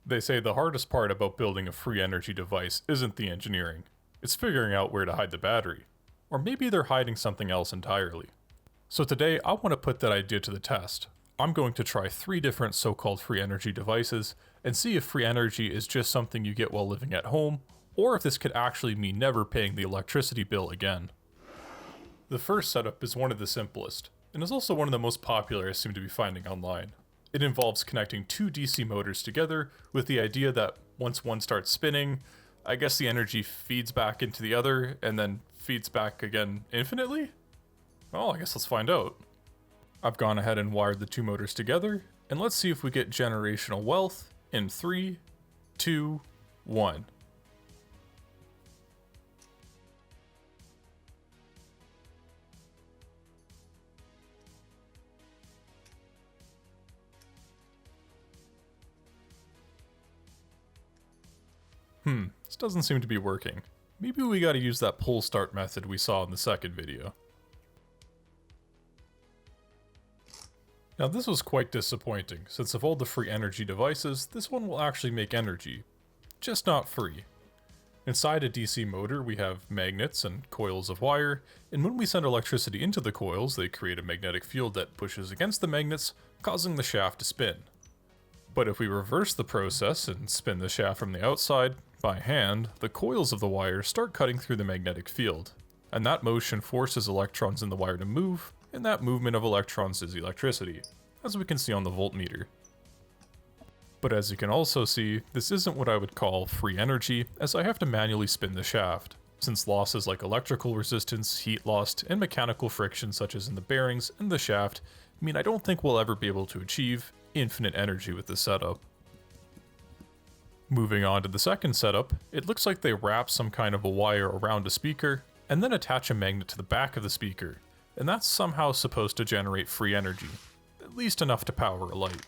They say the hardest part about building a free energy device isn't the engineering, it's figuring out where to hide the battery. Or maybe they're hiding something else entirely. So today, I want to put that idea to the test. I'm going to try 3 different so-called free energy devices and see if free energy is just something you get while living at home, or if this could actually mean never paying the electricity bill again. The first setup is one of the simplest, and is also one of the most popular I seem to be finding online. It involves connecting 2 DC motors together with the idea that once one starts spinning, I guess the energy feeds back into the other and then feeds back again infinitely? Well, I guess let's find out. I've gone ahead and wired the 2 motors together, and let's see if we get generational wealth in 3, 2, 1. This doesn't seem to be working. Maybe we gotta use that pull start method we saw in the second video. Now this was quite disappointing, since of all the free energy devices, this one will actually make energy. Just not free. Inside a DC motor we have magnets and coils of wire, and when we send electricity into the coils, they create a magnetic field that pushes against the magnets, causing the shaft to spin. But if we reverse the process and spin the shaft from the outside, by hand, the coils of the wire start cutting through the magnetic field, and that motion forces electrons in the wire to move, and that movement of electrons is electricity, as we can see on the voltmeter. But as you can also see, this isn't what I would call free energy, as I have to manually spin the shaft, since losses like electrical resistance, heat loss, and mechanical friction such as in the bearings and the shaft mean I don't think we'll ever be able to achieve infinite energy with this setup. Moving on to the second setup, it looks like they wrap some kind of a wire around a speaker, and then attach a magnet to the back of the speaker, and that's somehow supposed to generate free energy, at least enough to power a light.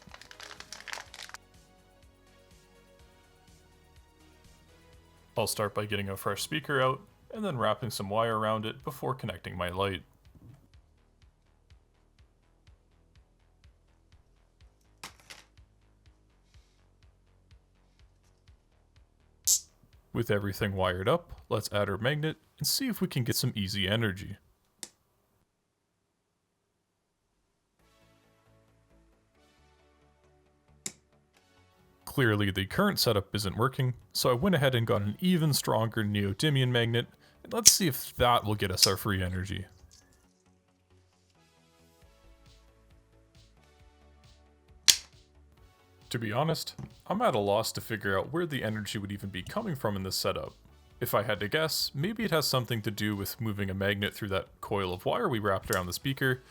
I'll start by getting a fresh speaker out, and then wrapping some wire around it before connecting my light. With everything wired up, let's add our magnet and see if we can get some easy energy. Clearly the current setup isn't working, so I went ahead and got an even stronger neodymium magnet, and let's see if that will get us our free energy. To be honest, I'm at a loss to figure out where the energy would even be coming from in this setup. If I had to guess, maybe it has something to do with moving a magnet through that coil of wire we wrapped around the speaker.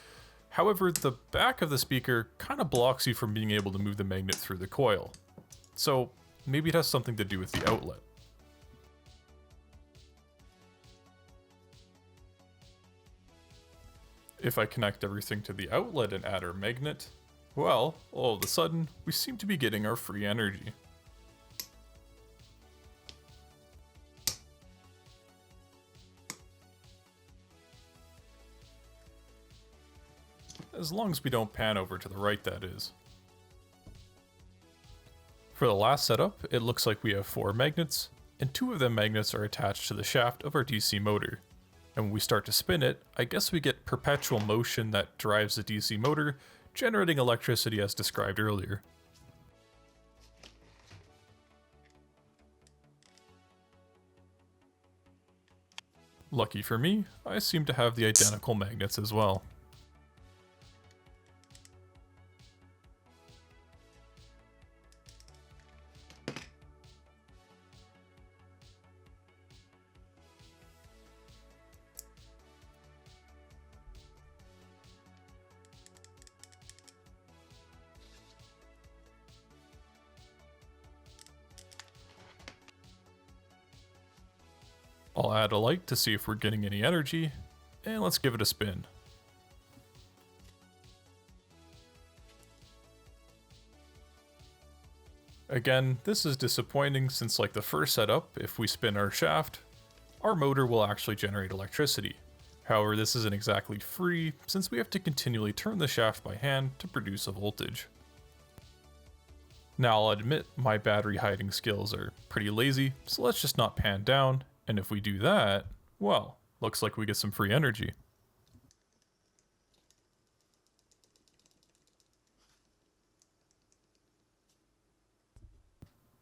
However, the back of the speaker kind of blocks you from being able to move the magnet through the coil. So maybe it has something to do with the outlet. If I connect everything to the outlet and add our magnet, well, all of a sudden, we seem to be getting our free energy. As long as we don't pan over to the right, that is. For the last setup, it looks like we have 4 magnets, and 2 of them magnets are attached to the shaft of our DC motor. And when we start to spin it, I guess we get perpetual motion that drives the DC motor, generating electricity as described earlier. Lucky for me, I seem to have the identical magnets as well. I'll add a light to see if we're getting any energy, and let's give it a spin. Again, this is disappointing since like the first setup, if we spin our shaft, our motor will actually generate electricity. However, this isn't exactly free since we have to continually turn the shaft by hand to produce a voltage. Now I'll admit my battery hiding skills are pretty lazy, so let's just not pan down, and if we do that, well, looks like we get some free energy.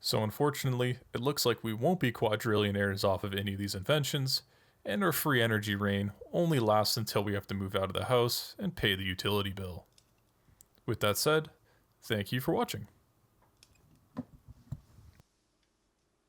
So unfortunately, it looks like we won't be quadrillionaires off of any of these inventions, and our free energy reign only lasts until we have to move out of the house and pay the utility bill. With that said, thank you for watching.